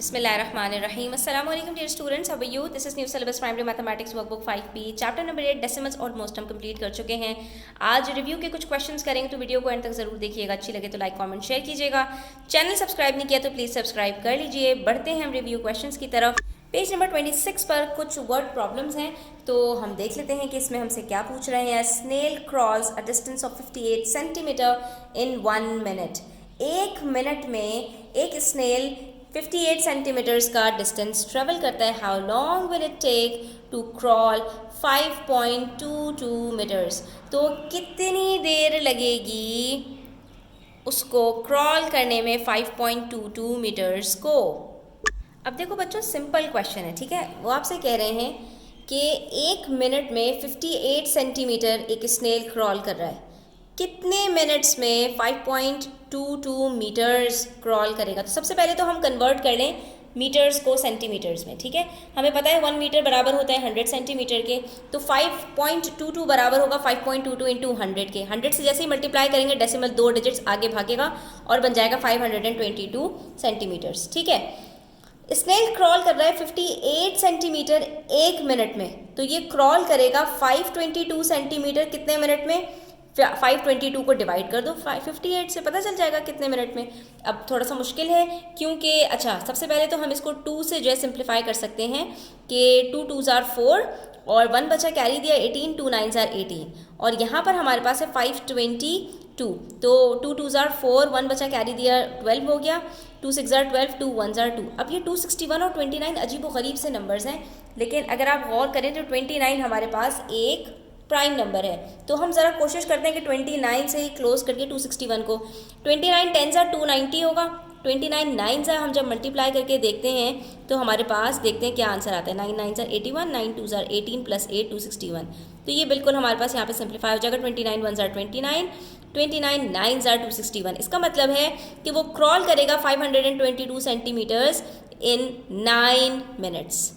Bismillahirrahmanirrahim. Assalamualaikum dear students. How are you? This is new syllabus primary mathematics workbook 5B chapter number 8 decimals almost हम complete कर चुके हैं। आज review के कुछ क्वेश्चंस करेंगे तो वीडियो को एंड तक जरूर देखिएगा। अच्छी लगे तो लाइक कमेंट शेयर कीजिएगा। चैनल सब्सक्राइब नहीं किया तो प्लीज सब्सक्राइब कर लीजिए। बढ़ते हैं हम रिव्यू क्वेश्चंस की तरफ। पेज नंबर 26 पर कुछ वर्ड प्रॉब्लम्स हैं तो हम देख लेते हैं कि इसमें हमसे क्या पूछ रहे हैं। Snail cross a distance of 58 centimetre in 1 minute. एक मिनट में एक स्नेल 58 सेंटीमीटर्स का डिस्टेंस ट्रेवल करता है। How long will it take to crawl 5.22 metres. तो कितनी देर लगेगी उसको क्रॉल करने में 5.22 मीटर्स को। अब देखो बच्चों, सिंपल क्वेश्चन है, ठीक है। वो आपसे कह रहे हैं कि एक मिनट में 58 सेंटीमीटर एक स्नेल क्रॉल कर रहा है, कितने मिनट्स में 5.22 मीटर्स क्रॉल करेगा। तो सबसे पहले तो हम कन्वर्ट कर लें मीटर्स को सेंटीमीटर्स में, ठीक है। हमें पता है 1 मीटर बराबर होता है 100 सेंटीमीटर के, तो 5.22 बराबर होगा 5.22 इंटू 100 के। 100 से जैसे ही मल्टीप्लाई करेंगे डेसिमल 2 डिजिट्स आगे भागेगा और बन जाएगा 522 सेंटीमीटर्स, ठीक है। स्नेल क्रॉल कर रहा है 58 सेंटीमीटर एक मिनट में, तो ये क्रॉल करेगा 522 सेंटीमीटर कितने मिनट में। 522 को डिवाइड कर दो 58 से, पता चल जाएगा कितने मिनट में। अब थोड़ा सा मुश्किल है क्योंकि अच्छा, सबसे पहले तो हम इसको 2 से जो है सिंप्लीफाई कर सकते हैं कि 2 2s are 4 और 1 बचा कैरी दिया 18, 2 9s are 18 और यहाँ पर हमारे पास है 522, तो 2 2s are 4, 1 बचा कैरी दिया 12 हो गया, 2 6s are 12, 2 1s are 2। अब ये 261 और 29 अजीब व गरीब से नंबर्स हैं, लेकिन अगर आप गौर करें तो 29 हमारे पास एक प्राइम नंबर है। तो हम ज़रा कोशिश करते हैं कि 29 से ही क्लोज करके 261 को। 29 10s are 290 होगा, 29 9s are हम जब मल्टीप्लाई करके देखते हैं तो हमारे पास देखते हैं क्या आंसर आता है। 9 9s are 81, 9 2s are 18 plus 8 261। तो ये बिल्कुल हमारे पास यहाँ पे सिंप्लीफाई हो जाएगा। 29 1s are 29, 29 9s are 261। इसका मतलब है कि वो क्रॉल करेगा 522 सेंटीमीटर्स इन 9 मिनट्स।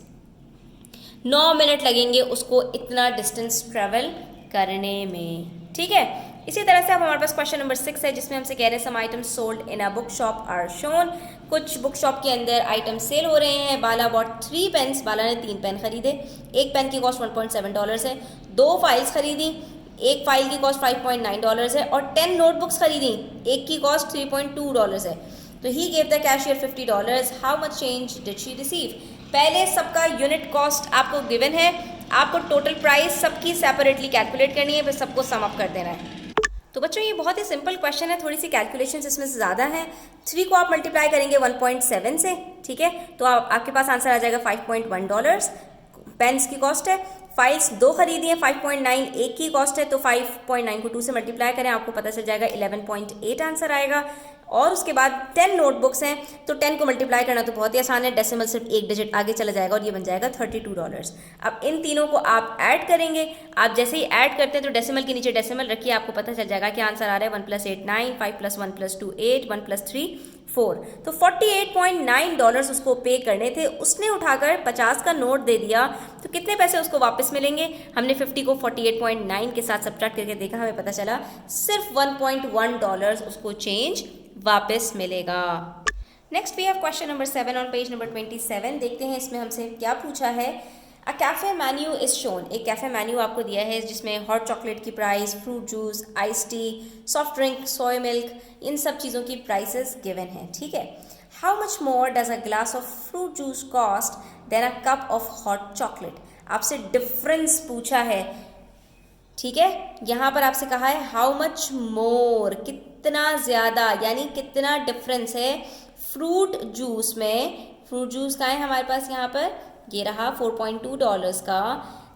9 मिनट लगेंगे उसको इतना डिस्टेंस ट्रेवल करने में, ठीक है। इसी तरह से अब हमारे पास क्वेश्चन नंबर 6 है जिसमें हमसे कह रहे हैं some items sold in a book shop are shown. कुछ बुक शॉप के अंदर आइटम सेल हो रहे हैं। बाला बॉट 3 पेन्स, बाला ने 3 पेन खरीदे। एक पेन की कॉस्ट $1.7 है। 2 फाइल्स खरीदी, एक फाइल की कॉस्ट $5.9 है और 10 नोटबुक्स खरीदी, एक की कॉस्ट $3.2 है। तो he gave the cashier $50। How much change did she receive. पहले सबका यूनिट कॉस्ट आपको गिवन है, आपको टोटल प्राइस सबकी सेपरेटली कैलकुलेट करनी है, फिर सबको सम अप कर देना है। तो बच्चों ये बहुत ही सिंपल क्वेश्चन है, थोड़ी सी कैलकुलेशंस इसमें से ज़्यादा है। 3 को आप मल्टीप्लाई करेंगे 1.7 से, ठीक है, तो आपके पास आंसर आ जाएगा $5.1। पेन्स की कॉस्ट है। फाइल्स 2 खरीदी है 5.9, एक की कॉस्ट है, तो 5.9 को 2 से मल्टीप्लाई करें आपको पता चल जाएगा 11.8 आंसर आएगा। और उसके बाद 10 नोटबुक्स हैं, तो 10 को मल्टीप्लाई करना तो बहुत ही आसान है, डेसिमल सिर्फ एक डिजिट आगे चला जाएगा और ये बन जाएगा $32। अब इन तीनों को आप ऐड करेंगे। आप जैसे ही ऐड करते हैं तो डेसिमल के नीचे डेसिमल रखिए, आपको पता चल जाएगा कि आंसर आ रहा है 1 + 8 9, 5 + 1 + 2 8, 1 + 3 4। तो $48.9 उसको पे करने थे, उसने उठाकर 50 का नोट दे दिया, तो कितने पैसे उसको वापस मिलेंगे। हमने 50 को 48.9 के साथ सब्ट्रैक्ट करके देखा, हमें पता चला सिर्फ $1.1 उसको चेंज वापस मिलेगा। Next we have question number 7 on page number 27। देखते हैं इसमें हमसे क्या पूछा है। A cafe menu is shown. एक कैफ़े मेन्यू आपको दिया है जिसमें हॉट चॉकलेट की price, fruit juice, ice tea, soft drink, soya milk, इन सब चीज़ों की प्राइसेस गिवन है, ठीक है। How much more does a glass of fruit juice cost than a cup of hot chocolate. आपसे डिफरेंस पूछा है, ठीक है। यहाँ पर आपसे कहा है हाउ मच मोर, कितना ज़्यादा, यानी कितना डिफरेंस है फ्रूट जूस में। फ्रूट जूस का है हमारे पास यहाँ पर, ये रहा $4.2 का,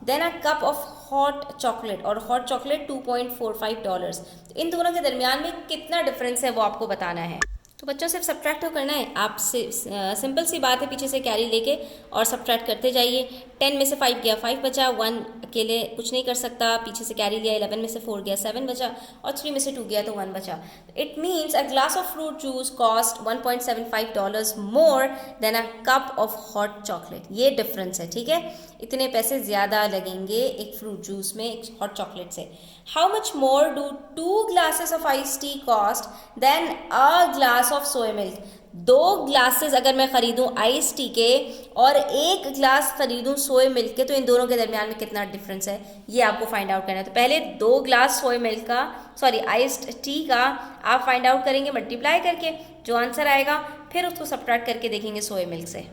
then a cup of hot chocolate, और हॉट चॉकलेट $2.45। तो इन दोनों के दरमियान में कितना डिफरेंस है वो आपको बताना है। तो बच्चों सिर्फ सब्ट्रैक्ट तो करना है, आप सिंपल सी बात है, पीछे से कैरी लेके और सब्ट्रैक्ट करते जाइए। 10 में से 5 गया 5 बचा, 1 अकेले कुछ नहीं कर सकता, पीछे से कैरी लिया, 11 में से 4 गया 7 बचा और 3 में से 2 गया तो 1 बचा। It means a glass of fruit juice cost $1.75 more than a cup of hot chocolate. ये डिफरेंस है, ठीक है, इतने पैसे ज़्यादा लगेंगे एक फ्रूट जूस में एक हॉट चॉकलेट से। How much more do 2 glasses of iced tea cost than a glass of soya milk. 2 glasses अगर मैं ख़रीदूँ आइस टी के और 1 ग्लास ख़रीदूँ सोए मिल्क के, तो इन दोनों के दरमियान में कितना डिफरेंस है ये आपको फाइंड आउट करना है। तो पहले 2 ग्लास सोए मिल्क का, सॉरी आइस्ड टी का आप फाइंड आउट करेंगे मल्टीप्लाई करके, जो आंसर आएगा फिर उसको सब्ट्रैक्ट करके देखेंगे सोए मिल्क से।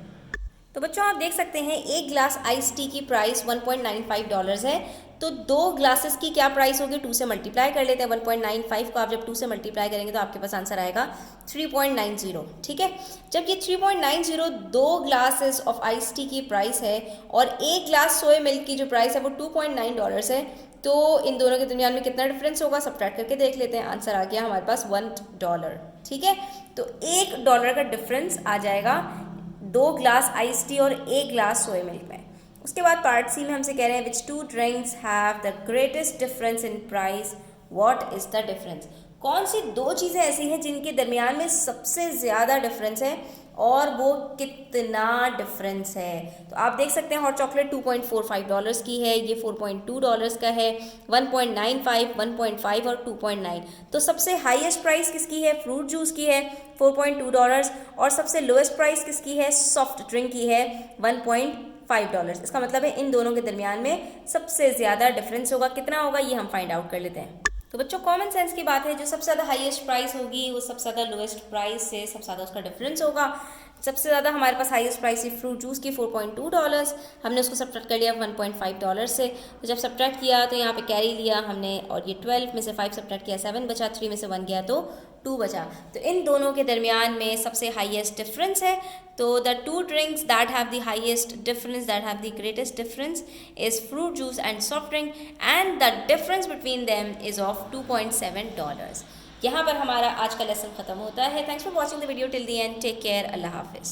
तो बच्चों आप देख सकते हैं 1 ग्लास आइस टी की प्राइस $1.95 है, तो 2 ग्लासेस की क्या प्राइस होगी, 2 से मल्टीप्लाई कर लेते हैं। 1.95 को आप जब 2 से मल्टीप्लाई करेंगे तो आपके पास आंसर आएगा 3.90। ठीक है, जब ये 3.90 2 ग्लासेस ऑफ आइस टी की प्राइस है और 1 ग्लास सोए मिल्क की जो प्राइस है वो $2.9 है, तो इन दोनों के दरमियान में कितना डिफरेंस होगा सब्ट्रैक्ट करके देख लेते हैं। आंसर आ गया हमारे पास $1। ठीक है, तो $1 का डिफरेंस आ जाएगा 2 ग्लास आइस टी और 1 ग्लास सोए मिल्क में। उसके बाद पार्ट सी में हमसे कह रहे हैं विच 2 drinks have the greatest difference in price, what is the difference. कौन सी 2 चीज़ें ऐसी हैं जिनके दरमियान में सबसे ज़्यादा डिफरेंस है और वो कितना डिफरेंस है। तो आप देख सकते हैं हॉट चॉकलेट $2.45 की है, ये $4.2 का है, 1.95, 1.5 और 2.9। तो सबसे हाईएस्ट प्राइस किसकी है, फ्रूट जूस की है $4.2, और सबसे लोएस्ट प्राइस किसकी है, सॉफ्ट ड्रिंक की है $1.5। इसका मतलब है इन दोनों के दरमियान में सबसे ज़्यादा डिफरेंस होगा। कितना होगा ये हम फाइंड आउट कर लेते हैं। तो बच्चों कॉमन सेंस की बात है, जो सबसे ज़्यादा हाईएस्ट प्राइस होगी वो सबसे ज़्यादा लोएस्ट प्राइस से सबसे ज़्यादा उसका डिफरेंस होगा। सबसे ज़्यादा हमारे पास हाईएस्ट प्राइस है फ्रूट जूस की $4.2, हमने उसको सब्ट्रैक्ट कर लिया $1.5 से। तो जब सब्ट्रैक्ट किया तो यहाँ पे कैरी लिया हमने, और ये 12 में से 5 सब्ट्रैक्ट किया 7 बचा, 3 में से 1 गया तो 2 बचा। तो इन दोनों के दरमियान में सबसे हाईएस्ट डिफरेंस है। तो the 2 drinks that have the highest difference, that have the greatest difference is fruit juice and soft drink, and the difference between them is of $2.7। यहाँ पर हमारा आज का लेसन खत्म होता है। Thanks for watching the video till the end, take care, अल्लाह हाफिज़।